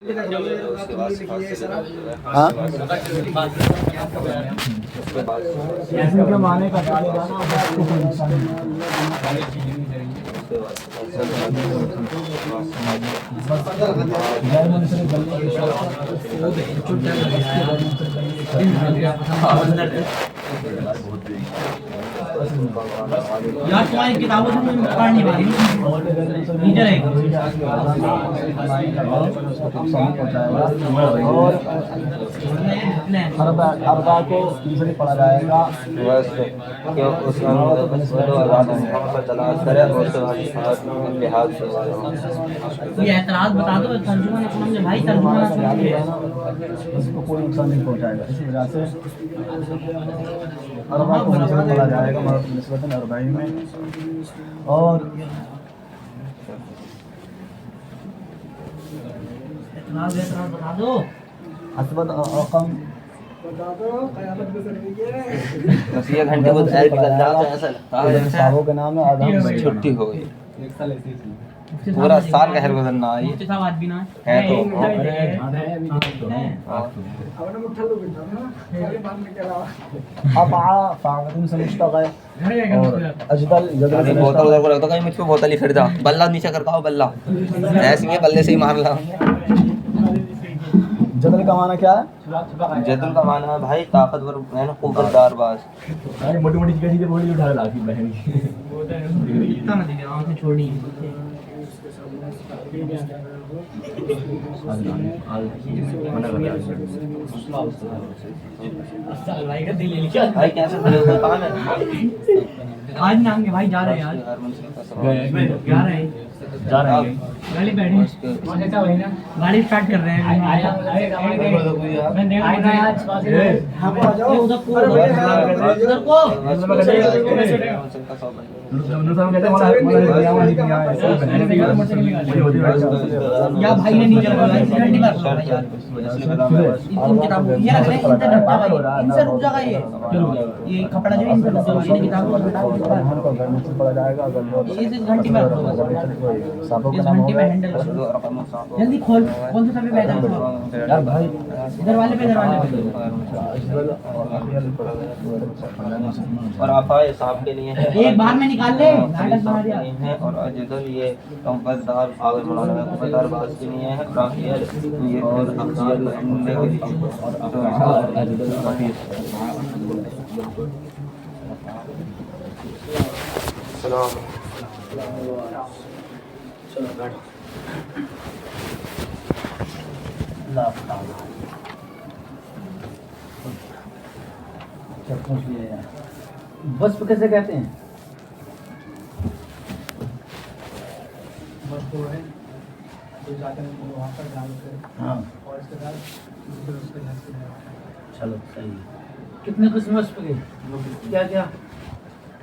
ہاں یار تمہاری کتابوں سے میں پڑھ نہیں پا رہی نیچے رہے اربا کو دوسری پڑھا جائے گا بس کہ اس لحاظ سے یہ اعتراض بتا دو ترجمہ نہیں سمجھے بھائی ترجمہ نہ سمجھے اس کو کوئی نقصان نہیں پہنچائے گا. اسی وجہ سے اربا کو دوسری پڑھا جائے گا نسبتاً اربعین میں. اور اعتراض بتا دو اسود رقم بس یہ گھنٹے بعد ایئر نکل جاتا ہے ایسا لگتا ہے صاحبوں کے نام ہے آدم چھٹی ہو گئی پورا سال کا ہر گزرنا آئی مفتی صاحب آج بھی نہ ہے تو افعا فاعل سے مشتق ہے اور اجدل جدل سے بوتل مشتق ادھر کو لگتا ہے مجھ پہ بوتل ہی پھر جا بلہ نیچے کر کاؤ بلہ ایسے ہی بلے سے ہی مار لا. جدل کا معنی کیا ہے؟ جدل کا معنی ہے بھائی طاقتور ہے نا قوتدار باز. موٹی موٹی چیزیں بولی اٹھا لا کی بہن اتنا مت دے آنکھیں چھوڑنی بھائی کیسے کھڑے ہو کام ہے آج نام کے بھائی جا رہے ہیں آج جا رہے ہیں گاڑی بیٹھے گاڑی اسٹارٹ کر رہے ہیں یا بھائی نے نیچے رکھا ان سے رک جائے گا یہ کپڑا جو ان سے رک جائے گا پڑا جائے گا. اس گھنٹی میں اس گھنٹی میں ہینڈل جلدی کھول کون سا پہ بیٹھا یار بھائی دروازے پہ اور آفائے صاحب کے لیے ہے ایک بار میں نکال لے اور اجدل یہ قوتدار آگے مولانا ہے قوتدار باز کے لیے ہے اور آخر یہ اور اقدار ڈھونڈنے کے لیے سلام وصف کیسے کہتے ہیں؟ ہاں چلو صحیح. کتنے قسم وصف کے کیا کیا؟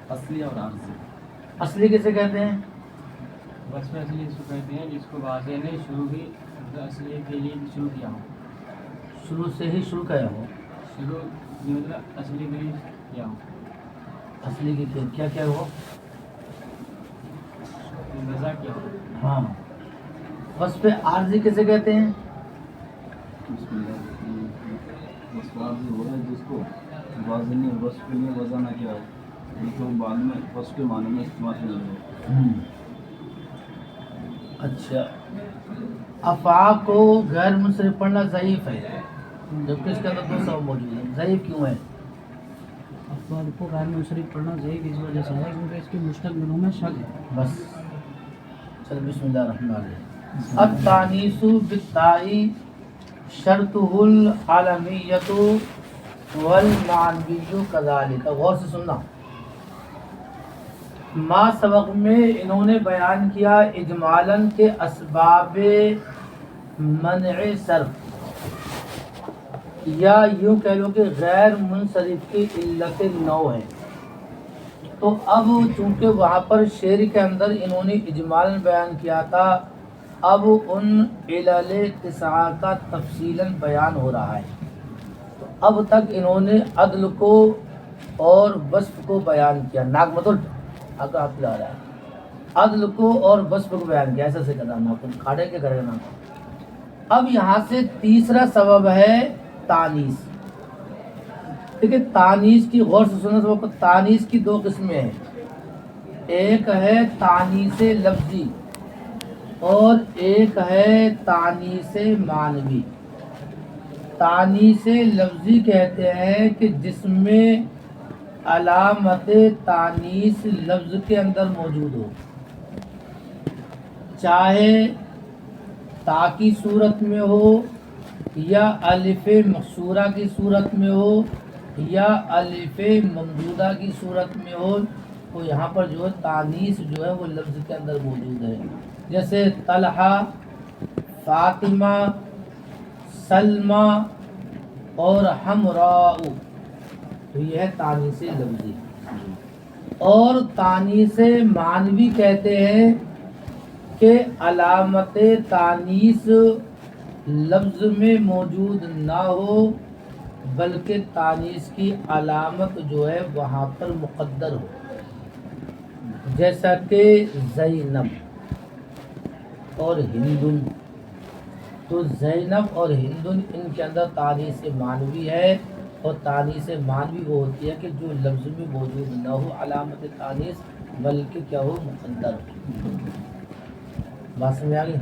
اصلی اور عارضی. اصلی کیسے کہتے ہیں؟ وصف اصلی اس کو کہتے ہیں جس کو واضح نے شروع ہی اصلی کے لیے شروع کیا ہو. شروع سے ہی شروع کیا ہو. شروع مطلب اصلی کے لیے کیا ہو. اصلی کی کیا کیا ہو؟ رضا کیا ہو. ہاں. وصف عارضی کیسے کہتے ہیں؟ وصف عارضی وہ ہے جس کو واضح نے وصف کے لیے وضع نہ کیا ہو لیکن بعد میں وصف کے معنی میں استعمال کیا ہو. اچھا. افعا کو غیر منصرف پڑھنا ضعیف ہے جبکہ اس کے اندر دو سبب موجود ہیں. ضعیف کیوں ہے؟ افعال کو غیر منصرف پڑھنا ضعیف اس وجہ سے ہے کیونکہ اس کے مستقبلوں میں شک ہے. بس چل بسم اللہ الرحمن الرحیم. التانیث بالتاء شرطه العالمیت والمعنوی کذالک. غور سے سننا. ما سبق میں انہوں نے بیان کیا اجمالاً کے اسباب منع صرف یا یوں کہہ لو کہ غیر منصرف کی علت نو ہے. تو اب چونکہ وہاں پر شعر کے اندر انہوں نے اجمالاً بیان کیا تھا اب ان علل تسعہ کا تفصیلاً بیان ہو رہا ہے. تو اب تک انہوں نے عدل کو اور وصف کو بیان کیا. ناک مت الٹ اگر آپ لا رہا ہے عدل کو اور وصف کو بیان کیا. ایسا سے کرنا ناخن کھاڑے کے کرے نام اب یہاں سے تیسرا سبب ہے تانیث. دیکھیں تانیث کی غور سے سننا سبب. تانیث کی دو قسمیں ہیں. ایک ہے تانیث لفظی اور ایک ہے تانیث معنوی. تانیث لفظی کہتے ہیں کہ جس میں علامت تانیث لفظ کے اندر موجود ہو، چاہے تا کی صورت میں ہو یا الف مقصورہ کی صورت میں ہو یا الف ممدودہ کی صورت میں ہو، تو یہاں پر جو ہے تانیث جو ہے وہ لفظ کے اندر موجود ہے. جیسے طلحہ، فاطمہ، سلمہ اور حمراء، تو یہ ہے تانیث لفظی. اور تانیث معنوی کہتے ہیں کہ علامت تانیث لفظ میں موجود نہ ہو بلکہ تانیث کی علامت جو ہے وہاں پر مقدر ہو. جیسا کہ زینب اور ہندن، تو زینب اور ہندن ان کے اندر تانیث معنوی ہے. اور تانیث معنوی وہ ہوتی ہے کہ جو لفظ میں موجود نہ ہو علامت تانیث بلکہ کیا ہو مقدر ہو. بات سمجھ آ گئی؟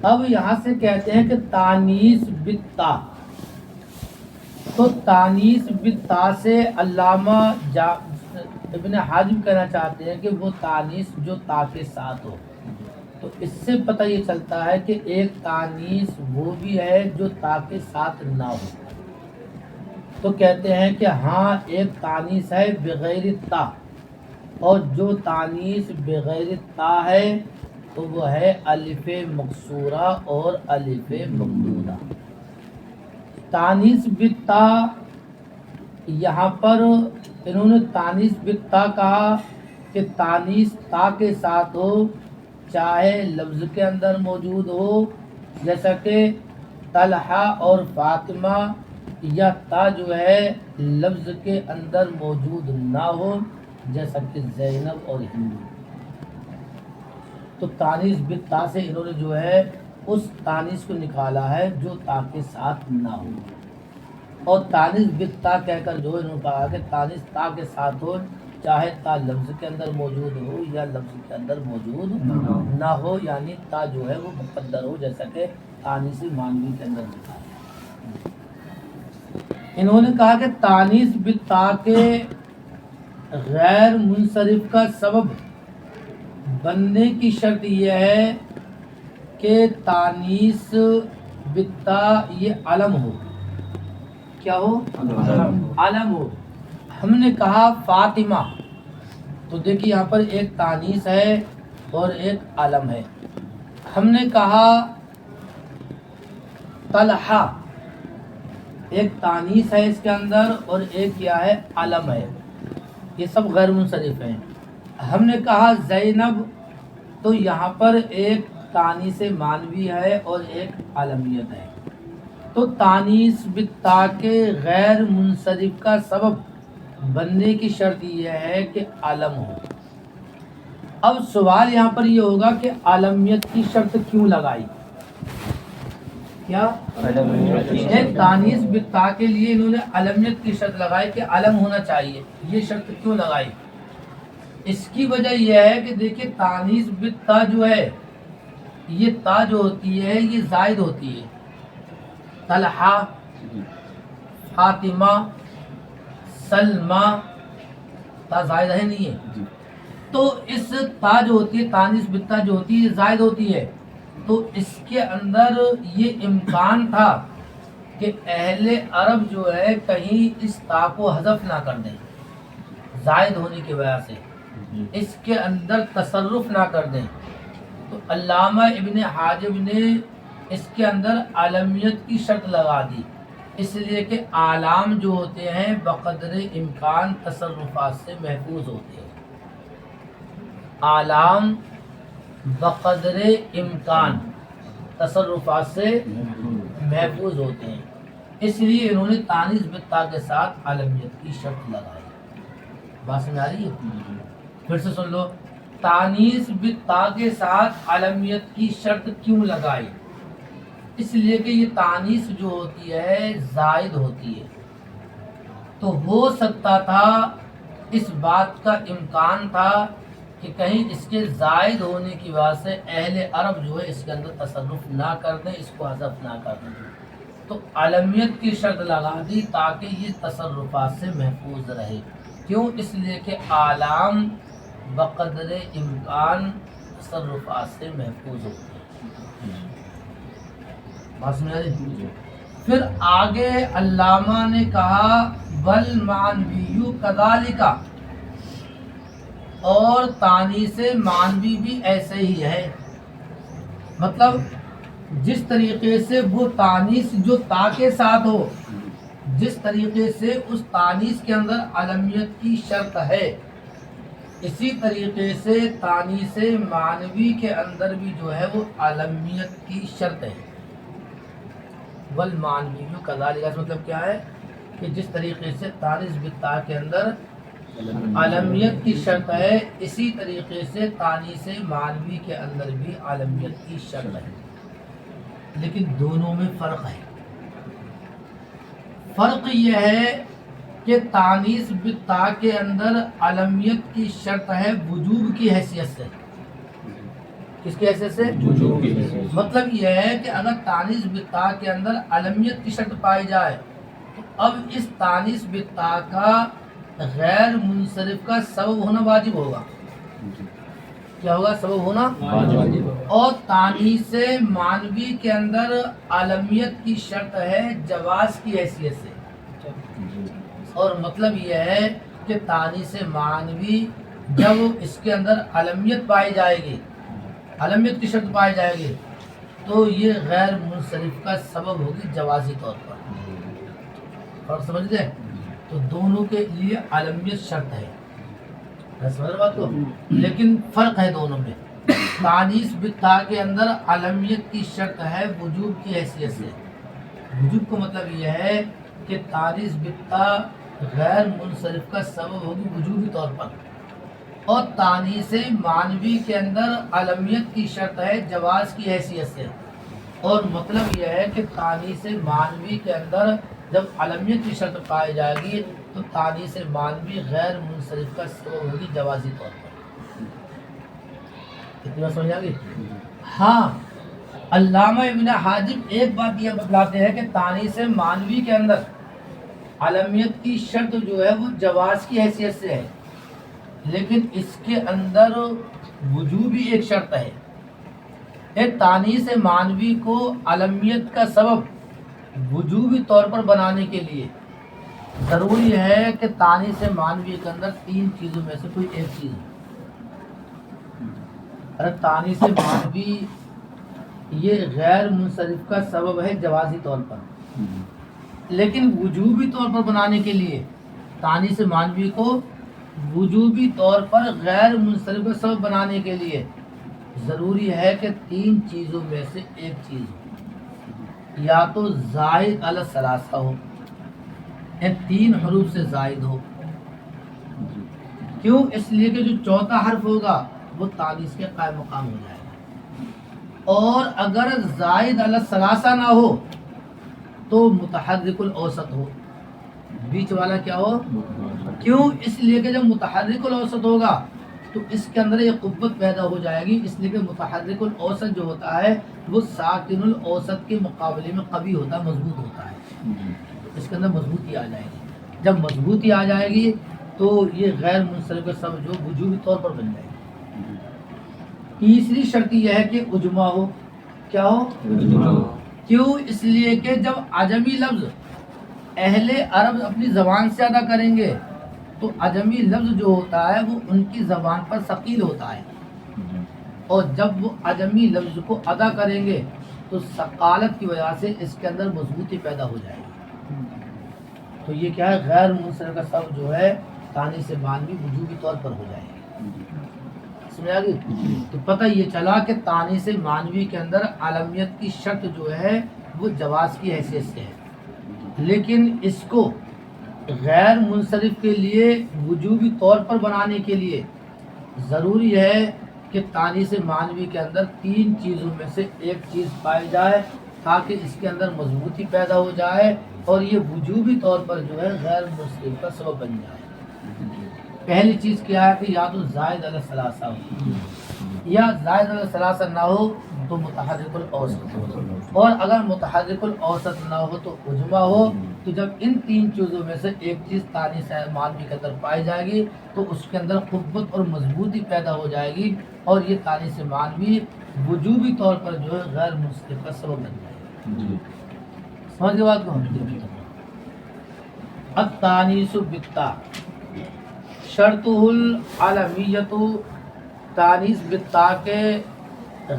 اب یہاں سے کہتے ہیں کہ تانیث بالتا. تو تانیث بالتا سے علامہ ابن حاجب کہنا چاہتے ہیں کہ وہ تانیث جو تا کے ساتھ ہو. تو اس سے پتہ یہ چلتا ہے کہ ایک تانیث وہ بھی ہے جو تا کے ساتھ نہ ہو. تو کہتے ہیں کہ ہاں ایک تانیث ہے بغیر تا، اور جو تانیث بغیر تا ہے تو وہ ہے الف مقصورہ اور الف ممدودہ. تانیث بالتا، یہاں پر انہوں نے تانیث بالتا کہا کہ تانیث تا کے ساتھ ہو چاہے لفظ کے اندر موجود ہو، جیسا کہ طلحہ اور فاطمہ، یا تا جو ہے لفظ کے اندر موجود نہ ہو جیسا کہ زینب اور ہندو. تو تانیث بالتا سے انہوں نے جو ہے اس تانیث کو نکالا ہے جو تا کے ساتھ نہ ہو. اور تانیث بالتا کہہ کر جو انہوں نے کہا کہ تانیث تا کے ساتھ ہو چاہے تا لفظ کے اندر موجود ہو یا لفظ کے اندر موجود نہ ہو، یعنی تا جو ہے وہ مقدر ہو جیسا کہ تانیث معنوی کے اندر لکھا ہے. انہوں نے کہا کہ تانیث بالتا کے غیر منصرف کا سبب بننے کی شرط یہ ہے کہ تانیث بالتا یہ علم ہو. کیا ہو؟ علم ہو. ہم نے کہا فاطمہ، تو دیکھیے یہاں پر ایک تانیث ہے اور ایک علم ہے. ہم نے کہا طلحہ، ایک تانیث ہے اس کے اندر اور ایک کیا ہے علم ہے. یہ سب غیر منصرف ہیں. ہم نے کہا زینب، تو یہاں پر ایک تانیث معنوی ہے اور ایک علمیت ہے. تو تانیث بالتا کے غیر منصرف کا سبب بننے کی شرط یہ ہے کہ علم ہو. اب سوال یہاں پر یہ ہوگا کہ علمیت کی شرط کیوں لگائی؟ کیا تانیث بالتا کے لیے انہوں نے علمیت کی شرط لگائی کہ علم ہونا چاہیے. یہ شرط کیوں لگائی؟ اس کی وجہ یہ ہے کہ دیکھیے تانیث بالتا جو ہے یہ تا جو ہوتی ہے یہ زائد ہوتی ہے. طلحہ، فاطمہ، سلمہ، تا زائد ہے نہیں ہے. تو اس تا جو ہوتی ہے تانیث بالتا جو ہوتی ہے یہ زائد ہوتی ہے. تو اس کے اندر یہ امکان تھا کہ اہل عرب جو ہے کہیں اس تا کو حذف نہ کر دیں، زائد ہونے کی وجہ سے اس کے اندر تصرف نہ کر دیں. تو علامہ ابن حاجب نے اس کے اندر علمیت کی شرط لگا دی، اس لیے کہ اعلام جو ہوتے ہیں بقدر امکان تصرفات سے محفوظ ہوتے ہیں. اعلام بقدر امکان تصرفات سے محفوظ ہوتے ہیں، اس لیے انہوں نے تانیث بالتا کے ساتھ علمیت کی شرط لگائی. بات سمجھ آ رہی ہے؟ پھر سے سن لو. تانیث بالتا کے ساتھ علمیت کی شرط کیوں لگائی؟ اس لیے کہ یہ تانیث جو ہوتی ہے زائد ہوتی ہے، تو ہو سکتا تھا، اس بات کا امکان تھا کہ کہیں اس کے زائد ہونے کی وجہ سے اہل عرب جو ہے اس کے اندر تصرف نہ کر دیں، اس کو حذف نہ کر دیں، تو علمیت کی شرط لگا دی تاکہ یہ تصرفات سے محفوظ رہے۔ کیوں؟ اس لیے کہ اعلام بقدر امکان تصرفات سے محفوظ ہوتے ہیں۔ بات سمجھ آئی؟ پھر آگے علامہ نے کہا والمعنوی کذالک، اور تانیث معنوی بھی ایسے ہی ہے، مطلب جس طریقے سے وہ تانیث جو تا کے ساتھ ہو، جس طریقے سے اس تانیث کے اندر علمیت کی شرط ہے، اسی طریقے سے تانیث معنوی کے اندر بھی جو ہے وہ علمیت کی شرط ہے۔ والمعنوی کذالک کا مطلب کیا ہے کہ جس طریقے سے تانیث بالتا کے اندر علمیت کی شرط ہے، اسی طریقے سے تانیث معنوی کے اندر بھی علمیت کی شرط ہے، لیکن دونوں میں فرق ہے۔ فرق یہ ہے کہ تانیث بالتا کے اندر علمیت کی شرط ہے وجوب کی حیثیت سے۔ کس کی حیثیت سے؟ وجوب کی حیثیت۔ مطلب یہ ہے کہ اگر تانیث بالتا کے اندر علمیت کی شرط پائی جائے تو اب اس تانیث بالتا کا غیر منصرف کا سبب ہونا واجب ہوگا۔ کیا ہوگا؟ سبب ہونا واجب۔ اور تانیث معنوی کے اندر علمیت کی شرط ہے جواز کی حیثیت سے، اور مطلب یہ ہے کہ تانیث معنوی جب اس کے اندر علمیت پائی جائے گی، علمیت کی شرط پائی جائے گی، تو یہ غیر منصرف کا سبب ہوگی جوازی طور پر۔ اور سمجھ گئے؟ تو دونوں کے لیے علمیت شرط ہے، سمجھ بات کو، لیکن فرق ہے دونوں میں۔ تانیث بالتا کے اندر علمیت کی شرط ہے وجوب کی حیثیت سے۔ وجوب کا مطلب یہ ہے کہ تانیث بالتا غیر منصرف کا سبب ہوگی وجوبی طور پر، اور تانیث معنوی کے اندر علمیت کی شرط ہے جواز کی حیثیت سے، اور مطلب یہ ہے کہ تانیث معنوی کے اندر جب علمیت کی شرط پائی جائے گی تو تانیث معنوی غیر منصرف کا سبب ہوگی جوازی طور پر۔ کتنی بات سمجھ آ گئی؟ ہاں، علامہ ابن حاجب ایک بات یہ بتلاتے ہیں کہ تانیث معنوی کے اندر علمیت کی شرط جو ہے وہ جواز کی حیثیت سے ہے، لیکن اس کے اندر وجوبی ایک شرط ہے۔ ایک تانیث معنوی کو علمیت کا سبب وجوبی طور پر بنانے کے لیے ضروری ہے کہ تانیث معنوی کے اندر تین چیزوں میں سے کوئی ایک چیز ہو۔ اگر تانیث معنوی یہ غیر منصرف کا سبب ہے جوازی طور پر، لیکن وجوبی طور پر بنانے کے لیے تانیث معنوی کو وجوبی طور پر غیر منصرف کا سبب بنانے کے لیے ضروری ہے کہ تین چیزوں میں سے ایک چیز ہو، یا تو زائد علی الثلاثہ ہو، یا تین حروف سے زائد ہو۔ کیوں؟ اس لیے کہ جو چوتھا حرف ہوگا وہ تانیث کے قائم مقام ہو جائے گا، اور اگر زائد علی الثلاثہ نہ ہو تو متحرک الاوسط ہو، بیچ والا کیا ہو؟ کیوں؟ اس لیے کہ جب متحرک الاوسط ہوگا تو اس کے اندر یہ قوت پیدا ہو جائے گی، اس لیے کہ متحرک الاوسط جو ہوتا ہے وہ ساکن الاوسط کے مقابلے میں قوی ہوتا ہے، مضبوط ہوتا ہے، اس کے اندر مضبوطی آ جائے گی۔ جب مضبوطی آ جائے گی تو یہ غیر منصرف کا سبب جو وجوبی طور پر بن جائے گی۔ تیسری شرط یہ ہے کہ اجماع ہو۔ کیا ہو؟ اجماع ہو۔ کیوں؟ اس لیے کہ جب عجمی لفظ اہل عرب اپنی زبان سے ادا کریں گے تو عجمی لفظ جو ہوتا ہے وہ ان کی زبان پر ثقیل ہوتا ہے، اور جب وہ عجمی لفظ کو ادا کریں گے تو ثقالت کی وجہ سے اس کے اندر مضبوطی پیدا ہو جائے گی۔ تو یہ کیا ہے؟ غیر منصرف کا سبب جو ہے تانیث معنوی وجوبی طور پر ہو جائے گی۔ سمجھ آ گئی؟ تو پتہ یہ چلا کہ تانیث معنوی کے اندر علمیت کی شرط جو ہے وہ جواز کی حیثیت سے ہے، لیکن اس کو غیر منصرف کے لیے وجوبی طور پر بنانے کے لیے ضروری ہے کہ تانیث معنوی کے اندر تین چیزوں میں سے ایک چیز پائی جائے، تاکہ اس کے اندر مضبوطی پیدا ہو جائے اور یہ وجوبی طور پر جو ہے غیر منصرف کا سبب بن جائے۔ پہلی چیز کیا ہے کہ یا تو زائد علی ثلاثہ ہو، یا زائد علی ثلاثہ نہ ہو تو متحرک الاوسط ہو، اور اگر متحرک الاوسط نہ ہو تو عجمہ ہو۔ تو جب ان تین چیزوں میں سے ایک چیز تانیث مانوی کے اندر پائی جائے گی تو اس کے اندر قوت اور مضبوطی پیدا ہو جائے گی، اور یہ تانیث مانوی وجوبی طور پر جو ہے غیر منصرف کا سبب بن جائے گی۔ سمجھ گئے بات کو؟ التانیث بالتاء شرطہ العلمیت، تانیث بالتاء کے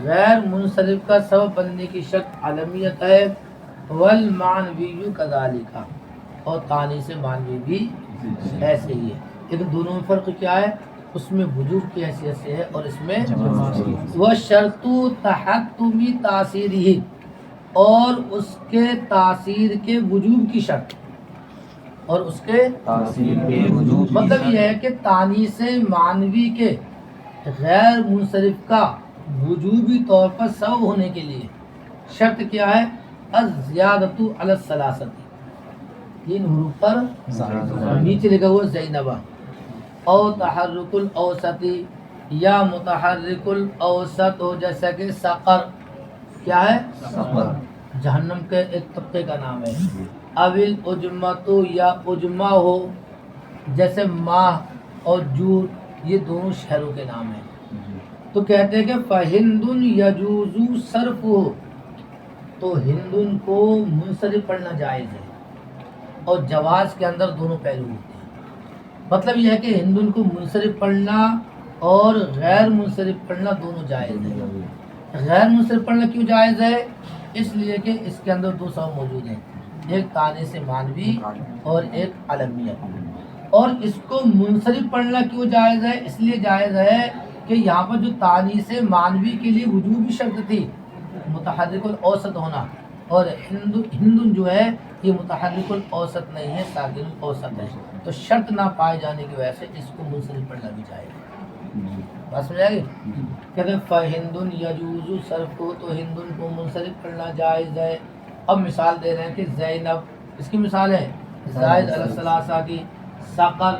غیر منصرف کا سبب بننے کی شرط علمیت ہے، والمعنوی کذالک، اور تانیث معنوی بھی ایسے ہی ہے، لیکن دونوں میں فرق کیا ہے؟ اس میں وجوب کی حیثیت سے ہے اور اس میں وہ شرط تحتم تاثیرہ، اور اس کے تاثیر کے وجوب کی شرط، اور اس کے تاثیر کے وجود مطلب یہ ہے کہ تانیث معنوی کے غیر منصرف کا وجوبی طور پر سبب ہونے کے لیے شرط کیا ہے؟ الزیادۃ علی الثلاثہ، تین حروف پر نیچے لکھا ہوا زینبہ، او تحرک الاوسط، یا متحرک الاوسط ہو، جیسا کہ سقر کیا ہے؟ سفر جہنم کے ایک طبقے کا نام ہے۔ اول اجمت، یا اجمہ ہو، جیسے ماہ اور جور، یہ دونوں شہروں کے نام ہیں۔ تو کہتے ہیں کہ فہند یجوز صرف ہو، تو ہندن کو منصرف پڑھنا جائز ہے، اور جواز کے اندر دونوں پہلو ہوتے ہیں۔ مطلب یہ ہے کہ ہندن کو منصرف پڑھنا اور غیر منصرف پڑھنا دونوں جائز ہے۔ غیر منصرف پڑھنا کیوں جائز ہے؟ اس لیے کہ اس کے اندر دو سبب موجود ہیں، ایک تانیث معنوی اور ایک علمیت۔ اور اس کو منصرف پڑھنا کیوں جائز ہے؟ اس لیے جائز ہے کہ یہاں پر جو تانیث معنوی کے لیے وجوبی شرط تھی متحرک الاوسط ہونا، اور ہندن جو ہے یہ متحرک الاوسط نہیں ہے، ساکن الاوسط ہے، تو شرط نہ پائے جانے کی وجہ سے اس کو منصرف پڑھنا بھی جائے گا۔ بات سمجھ آئے گی؟ کہتے ہیں فہندن یجوز صرف کو، تو ہندن کو منصرف پڑھنا جائز ہے۔ اب مثال دے رہے ہیں کہ زینب، اس کی مثال ہے زائد علی الثلاثہ کی، سقر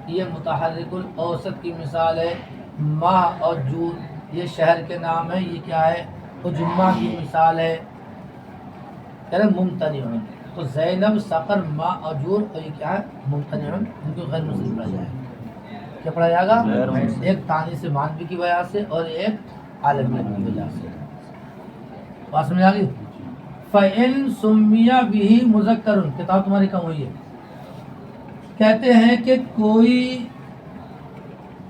یہ متحرک الاوسط کی مثال ہے، ماہ اور جون یہ شہر کے نام ہے، یہ کیا ہے؟ اجمہ کی مثال ہے۔ کہہ رہے ممتنع، تو زینب، سقر، ماہ اور جور، اور یہ کیا ہے؟ ممتنع، ان کو غیر منصرف پڑھا جائے گا۔ کیا پڑھا جائے گا؟ ایک تانیث معنوی کی وجہ سے اور ایک عالمیت کی وجہ سے۔ بات سمجھ آ گئی؟ فَإِن سُمِّيَ بِهِ مُذَكَّرٌ، کتاب تمہاری کم ہوئی ہے۔ کہتے ہیں کہ کوئی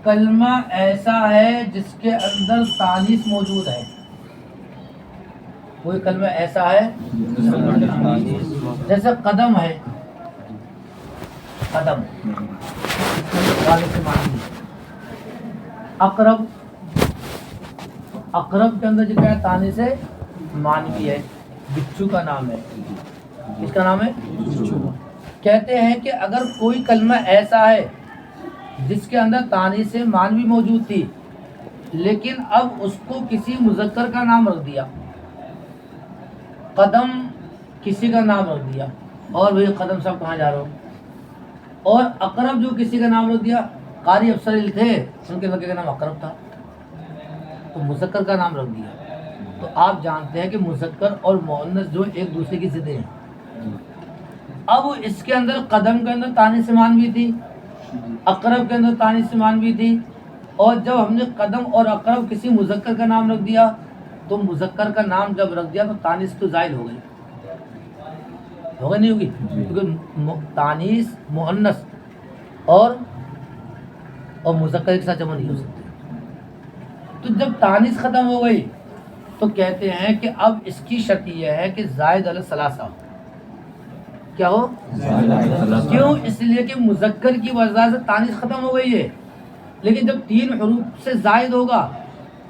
کلمہ ایسا ہے جس کے اندر تانیث موجود ہے، کوئی کلمہ ایسا ہے جیسے قدم ہے، قدم اقرب، اقرب کے اندر جو کیا ہے؟ تانیث معنوی ہے، بچھو کا نام ہے، اس کا نام ہے بچھو۔ کہتے ہیں کہ اگر کوئی کلمہ ایسا ہے جس کے اندر تانیث معنوی موجود تھی لیکن اب اس کو کسی مذکر کا نام رکھ دیا، قدم کسی کا نام رکھ دیا، اور وہی قدم صاحب کہاں جا رہا ہو، اور اقرب جو کسی کا نام رکھ دیا، قاری افسر تھے ان کے لڑکے کا نام اقرب تھا تو مذکر کا نام رکھ دیا۔ تو آپ جانتے ہیں کہ مذکر اور مؤنث جو ایک دوسرے کی ضدیں ہیں۔ اب اس کے اندر قدم کے اندر تانیث معنوی تھی، اقرب کے اندر تانیث معنوی تھی، اور جب ہم نے قدم اور اقرب کسی مذکر کا نام رکھ دیا تو مذکر کا نام جب رکھ دیا تو تانیث تو زائل ہو گئی، ہوگا نہیں ہوگی؟ کیونکہ تانیث مؤنث اور مذکر کے ساتھ جمع نہیں ہو سکتی۔ تو جب تانیث ختم ہو گئی تو کہتے ہیں کہ اب اس کی شرط یہ ہے کہ زائد علی الثلاثہ ہو، کیا ہو؟ کیوں؟ اس لیے کہ مذکر کی وجہ سے تانیث ختم ہو گئی ہے، لیکن جب تین حروف سے زائد ہوگا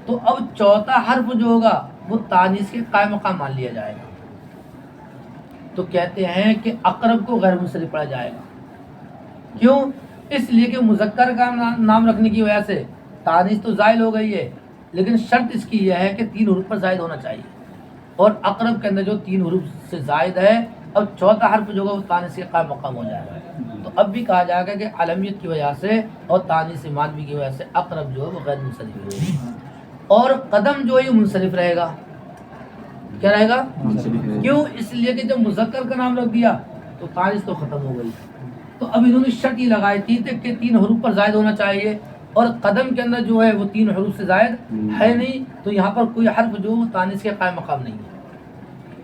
تو اب چوتھا حرف جو ہوگا وہ تانیث کے قائم مقام مان لیا جائے گا۔ تو کہتے ہیں کہ اقرب کو غیر منصرف پڑھا جائے گا، کیوں؟ اس لیے کہ مذکر کا نام رکھنے کی وجہ سے تانیث تو زائل ہو گئی ہے، لیکن شرط اس کی یہ ہے کہ تین حروف پر زائد ہونا چاہیے، اور اقرب کے اندر جو 3 حروف سے زائد ہے، اب چوتھا حرف جو ہوگا وہ تانیث کے قائم مقام ہو جائے گا۔ تو اب بھی کہا جائے گا کہ علمیت کی وجہ سے اور تانیث مانوی کی وجہ سے اقرب جو ہے وہ غیر منصرف ہے، اور قدم جو ہے یہ منصرف رہے گا۔ کیا رہے گا؟ کیوں؟ اس لیے کہ جب مذکر کا نام رکھ دیا تو تانیث تو ختم ہو گئی، تو اب انہوں نے شرط یہ لگائی تھی کہ 3 حروف پر زائد ہونا چاہیے، اور قدم کے اندر جو ہے وہ 3 حروف سے زائد ہے نہیں، تو یہاں پر کوئی حرف جو وہ تانیث کے قائم مقام نہیں ہے،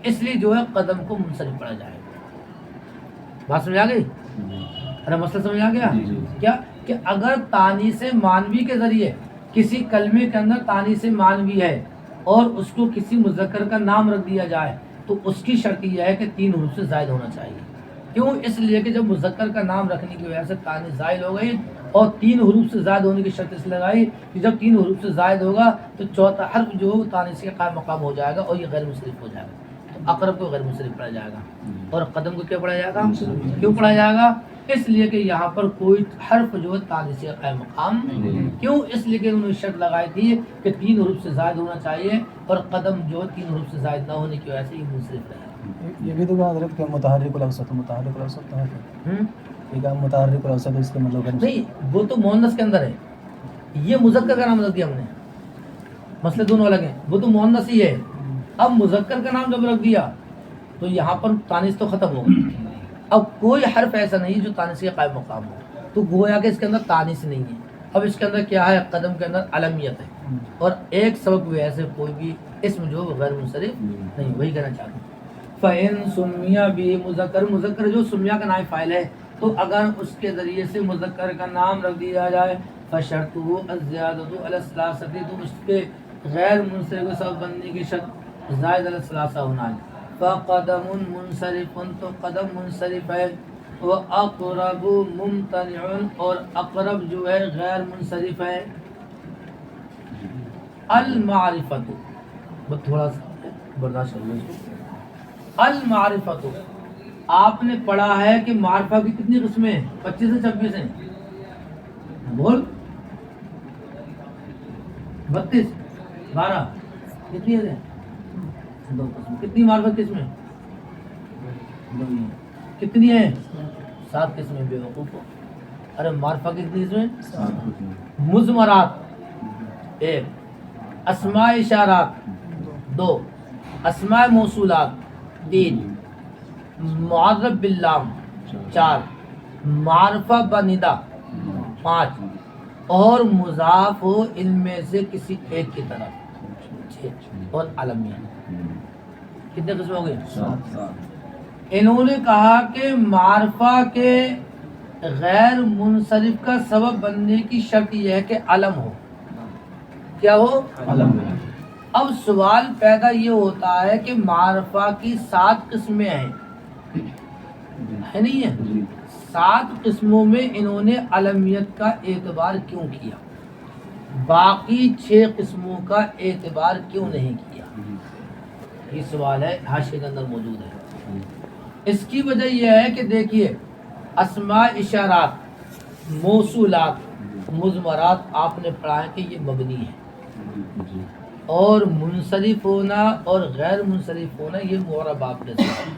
اس لیے جو ہے قدم کو منصرف پڑھا جائے گا۔ بات سمجھ آ گئی؟ ارے مسئلہ سمجھ آ گیا؟ کیا کہ اگر تانیث مانوی کے ذریعے کسی کلمے کے اندر تانیث مانوی ہے اور اس کو کسی مذکر کا نام رکھ دیا جائے تو اس کی شرط یہ ہے کہ 3 حروف سے زائد ہونا چاہیے۔ کیوں؟ اس لیے کہ جب مذکر کا نام رکھنے کی وجہ سے تانیث زائد ہو گئی، اور 3 حروف سے زائد ہونے کی شرط اس لگائی کہ جب 3 حروف سے زائد ہوگا تو چوتھا حرف جو ہے وہ تانیث کے قائم مقام ہو جائے گا اور یہ غیر منصرف ہو جائے گا، تو اقرب کو غیر منصرف پڑھا جائے گا، اور قدم کو کیا پڑھا جائے گا؟ کیوں پڑھا جائے گا؟ اس لیے کہ یہاں پر کوئی حرف جو ہے تانیث کا قائم مقام، کیوں؟ اس لیے کہ انہوں نے شرط لگائی تھی کہ 3 حروف سے زائد ہونا چاہیے، اور قدم جو ہے 3 حروف سے زائد نہ ہونے کی وجہ سے یہ منصرف رہے گا۔ یہ بھی تو کہا حضرت کہ متحرک الاوسط، متحرک الاوسط ہے یہ کہا متحرک الاوسط، اس کے مطلب نہیں، وہ تو مؤنث کے اندر ہے، یہ مذکر کا نام رکھ دیا ہم نے، مسئلے دونوں الگ ہیں، وہ تو مؤنث ہی ہے، اب مذکر کا نام جب رکھ دیا تو یہاں پر تانیث تو ختم ہو گئی، اب کوئی حرف ایسا نہیں جو تانیث کے قائم مقام ہو، تو گویا کہ اس کے اندر تانیث نہیں ہے۔ اب اس کے اندر کیا ہے؟ قدم کے اندر علمیت ہے، اور ایک سبب وجہ سے کوئی بھی اسم جو غیر منصرف نہیں، وہی کہنا چاہتا ہوں۔ فَإِن سُمِّيَ بِهِ مذکر، مذکر جو سمیہ کا نام فاعل ہے، تو اگر اس کے ذریعے سے مذکر کا نام رکھ دیا جائے فَشَرْطُهُ الزِّيَادَةُ عَلَى الثَّلَاثَةِ، تو اس کے غیر منصرف کے سبب بننے کی شرط زائد علی الثلاثہ ہونا ہے۔ فَقَدَمٌ مُنصَرِفٌ، تو قدم منصرف ہے، وَأَقْرَبُ مُمْتَنِعٌ، اور اقرب جو ہے غیر منصرف ہے۔ المعرفۃ، بس تھوڑا سا برداشت کر لیں۔ المعرفۃ، آپ نے پڑھا ہے کہ معرفہ کی کتنی قسمیں ہیں؟ 25 سے 26 ہیں، بول 32 12 کتنی ہیں؟ 2 قسم۔ کتنی معرفہ قسمیں؟ 2 ہیں۔ کتنی ہیں؟ 7 قسمیں بے وقوف ہو۔ ارے معرفہ کی کتنی قسمیں؟ 7۔ مضمرات 1، اسماء اشارات 2، اسماء موصولات 3، معرف باللام 4، معرفہ بندا 5، اور مضاف ہو ان میں سے کسی ایک کی طرف 6، اور علمیہ۔ کتنے قسم ہو گئے؟ 7۔ انہوں نے کہا کہ معرفہ کے غیر منصرف کا سبب بننے کی شرط یہ ہے کہ علم ہو۔ کیا ہو؟ علم۔ اب سوال پیدا یہ ہوتا ہے کہ معرفہ کی 7 قسمیں ہیں، ہے نہیں ہے؟ 7 قسموں میں انہوں نے علمیت کا اعتبار کیوں کیا، باقی 6 قسموں کا اعتبار کیوں نہیں کیا؟ یہ سوال ہے، حاشیے کے اندر موجود ہے۔ اس کی وجہ یہ ہے کہ دیکھیے، اسماء اشارات، موصولات، مضمرات آپ نے پڑھا ہے کہ یہ مبنی ہے، اور منصرف ہونا اور غیر منصرف ہونا یہ معربات میں سے ہے۔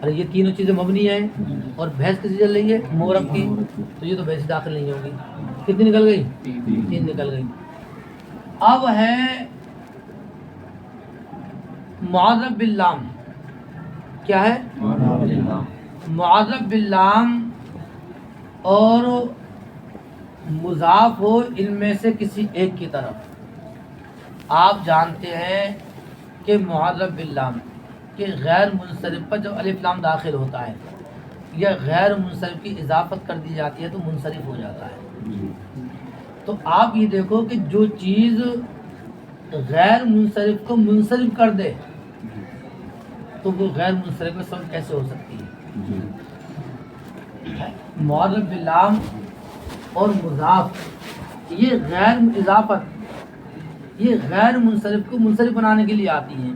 ارے یہ تینوں چیزیں مبنی ہیں، اور بحث کسی چل رہی ہے؟ معرب کی، تو یہ تو بحث داخل نہیں ہوگی۔ کتنی نکل گئی؟ 3 نکل گئی۔ اب ہے معرب باللام۔ کیا ہے؟ معرب باللام اور مضاف ہو ان میں سے کسی ایک کی طرف۔ آپ جانتے ہیں کہ معرب باللام کہ غیر منصرف پر جب الف لام داخل ہوتا ہے یا غیر منصرف کی اضافت کر دی جاتی ہے تو منصرف ہو جاتا ہے۔ تو آپ یہ دیکھو کہ جو چیز غیر منصرف کو منصرف کر دے تو وہ غیر منصرف میں سب کیسے ہو سکتی ہے؟ معرب باللام اور مضاف یہ غیر اضافت، یہ غیر منصرف کو منصرف بنانے کے لیے آتی ہیں۔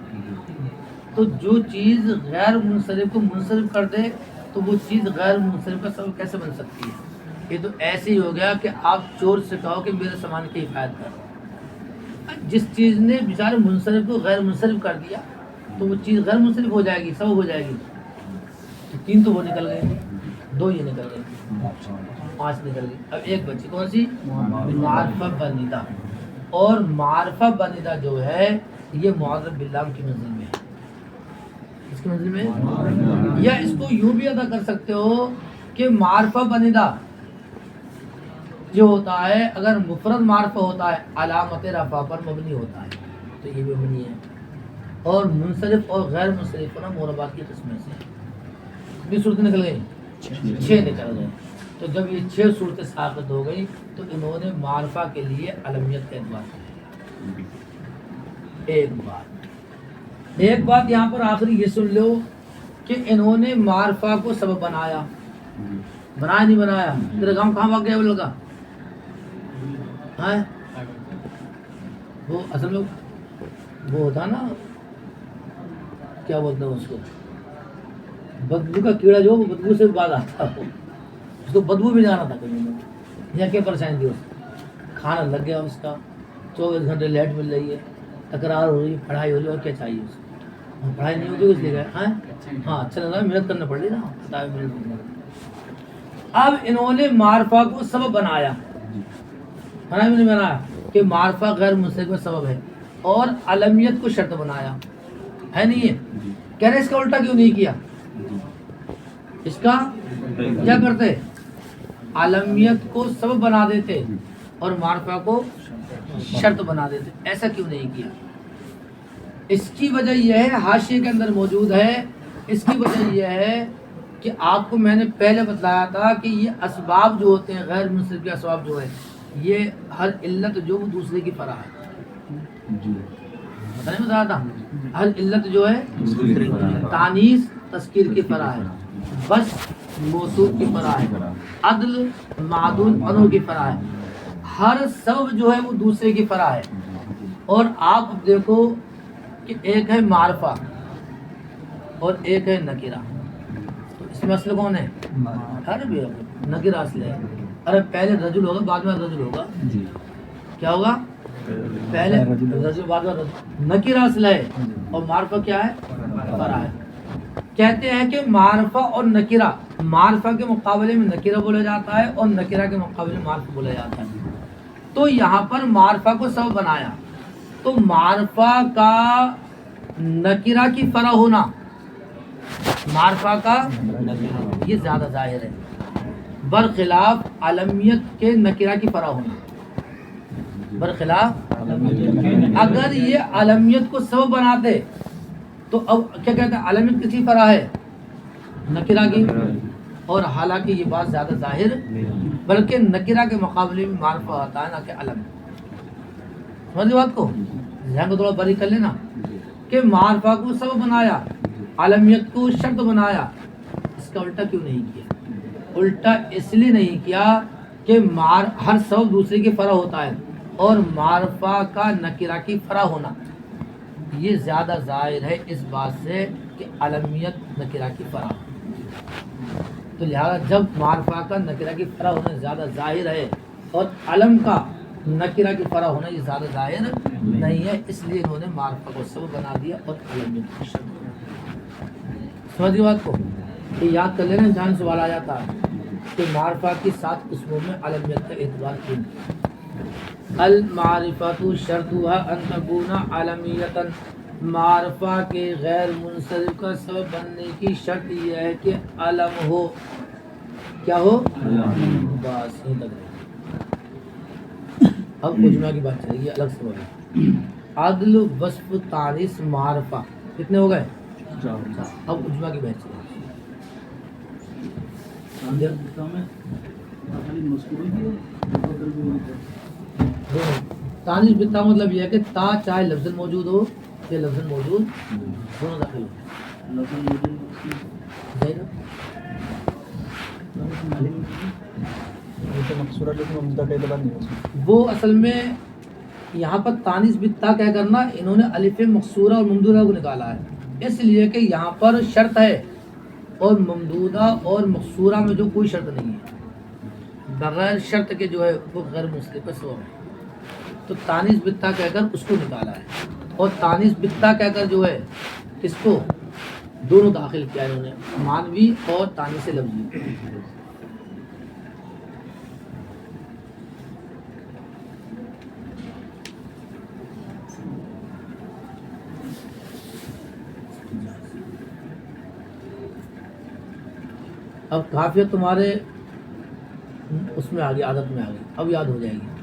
تو جو چیز غیر منصرف کو منصرف کر دے تو وہ چیز غیر منصرف کا سبب کیسے بن سکتی ہے؟ یہ تو ایسے ہی ہو گیا کہ آپ چور سے کہو کہ میرے سامان کی حفاظت کر، جس چیز نے بیچارے منصرف کو غیر منصرف کر دیا تو وہ چیز غیر منصرف ہو جائے گی، سبب ہو جائے گی. تو 3 تو وہ نکل گئے، 2 یہ نکل گئے، 5 نکل گئی. اب ایک بچی کون سی؟ معرفہ بنیدہ. اور معرفہ بنیدہ جو ہے یہ معرف باللام کی منزل میں ہے. اس کی منزل میں، یا اس کو یوں بھی ادا کر سکتے ہو کہ معرفہ بنیدہ جو ہوتا ہے اگر مفرد معرفہ ہوتا ہے علامت رفع پر مبنی ہوتا ہے تو یہ بھی مبنی ہے. اور منصرف اور غیر منصرف ہونا مربات کی قسمیں سے بھی صورت نکل گئی، 6 نکل گئے. تو جب یہ 6 صورتیں ثابت ہو گئی تو انہوں نے معرفہ کے لیے علمیت کا اعتبار کیا. ایک بات یہاں پر آخری یہ سن لو کہ انہوں نے معرفہ کو سبب بنایا نہیں بنایا. تیرا گاؤں کہاں بھاگ گیا وہ لڑکا؟ ہاں وہ اصل میں وہ ہوتا نا، کیا بولتے ہیں اس کو، بدبو کا کیڑا جو وہ بدبو سے بعد آتا ہے، اس کو بدبو بھی جانا تھا کبھی میں. یا کیا پریشانی تھی، اس کھانا لگ گیا، اس کا 24 گھنٹے لیٹ مل رہی ہے، تکرار ہو رہی ہے، پڑھائی ہو رہی ہے، اور کیا چاہیے اس کو. پڑھائی نہیں ہوتی اس لیے ہاں اچھا لگ رہا ہے، محنت کرنا پڑ رہی نا. اب انہوں نے معرفہ کو سبب بنایا کہ معرفہ غیر منصرف میں سبب ہے، اور علمیت کو شرط بنایا ہے. نہیں ہے کہہ رہے اس کا الٹا کیوں نہیں کیا؟ اس کا کیا کرتے؟ علمیت کو سبب بنا دیتے اور معرفہ کو شرط بنا دیتے. ایسا کیوں نہیں کیا؟ اس کی وجہ یہ ہے، حاشیے کے اندر موجود ہے. اس کی وجہ یہ ہے کہ آپ کو میں نے پہلے بتلایا تھا کہ یہ اسباب جو ہوتے ہیں غیر منصرف کے اسباب جو ہے، یہ ہر علت جو وہ دوسرے کی فرع ہے. بتایا تھا ہر علت جو ہے تانیث تذکیر کی فرع ہے، بس موصوف کی فرع ہے، عدل معدول عنہ کی فرع ہے. ہر سبب جو ہے وہ دوسرے کی فرع ہے. اور آپ دیکھو کہ ایک ہے معرفہ اور ایک ہے نکرہ. تو اس میں اصل کون ہے؟ ہر بھی نکرہ اصل ہے. ارے پہلے رجل ہوگا بعد میں رجل ہوگا، کیا ہوگا؟ پہلے رجل بعد میں رجل. نکرہ اصل ہے اور معرفہ کیا ہے؟ فرع ہے. کہتے ہیں کہ معرفہ اور نکرہ، معرفہ کے مقابلے میں نکرہ بولا جاتا ہے اور نکرہ کے مقابلے میں معرفہ بولا جاتا ہے. تو یہاں پر معرفہ کو سبب بنایا تو معرفہ کا نکرہ کی فرع ہونا، معرفہ کا یہ زیادہ ظاہر ہے، برخلاف علمیت کے نکرہ کی فرع ہونا. برخلاف اگر یہ علمیت کو سبب بناتے تو اب کیا کہتے ہیں؟ علمیت کسی فرع ہے؟ نکرہ کی. اور حالانکہ یہ بات زیادہ ظاہر بلکہ نکرہ کے مقابلے میں معرفہ ہوتا ہے نہ کہ علم. سمجھ بات کو، ذہن کو تھوڑا بری کر لینا کہ معرفہ کو سبب بنایا، علمیت کو شرط بنایا. اس کا الٹا کیوں نہیں کیا؟ الٹا اس لیے نہیں کیا کہ ہر سبب دوسرے کی فرع ہوتا ہے اور معرفہ کا نکرہ کی فرع ہونا یہ زیادہ ظاہر ہے اس بات سے کہ علمیت نکرہ کی فرع. تو لہذا جب معرفہ کا نکرہ کی فرع ہونا زیادہ ظاہر ہے اور علم کا نکرہ کی فرع ہونا یہ زیادہ ظاہر نہیں ہے، اس لیے انہوں نے معرفہ کو سبب بنا دیا اور علمیت کو شرط بنا دیا. سمجھ بات کو، یہ یاد کر لینا، جان سوال آ جاتا ہے کہ معرفہ کی 7 قسموں میں علمیت کا اعتبار کیوں نہیں. المعرفۃ شرطها ان تكون علمیۃ، معرفہ کے غیر منصرف کا سبب بننے کی شرط یہ ہے کہ علم ہو. کیا ہو؟ بس یہیں تک. اب اجماع کی بات چلے گی، الگ سے ہوگی. عدل وصف تانیث معرفہ کتنے ہو گئے؟ 4. اب اجماع کی بات چلے گی. تانیث بتا مطلب یہ ہے کہ تا چاہے لفظ موجود ہو یا لفظ موجود دونوں داخل ہو. وہ اصل میں یہاں پر تانیث بتا کیا کرنا، انہوں نے الف مقصورہ اور ممدودہ کو نکالا ہے اس لیے کہ یہاں پر شرط ہے اور ممدودہ اور مقصورہ میں جو کوئی شرط نہیں ہے، بغیر شرط کے جو ہے وہ غیر منصرف کا سبب ہے. تو تانیث بتا کہہ کر اس کو نکالا ہے، اور تانیث بتا کہہ کر جو ہے اس کو دونوں داخل کیا انہوں نے، مانوی اور تانیث لفظی۔ اب کافیت تمہارے اس میں آ گئی، عادت میں آ گئی، اب یاد ہو جائے گی۔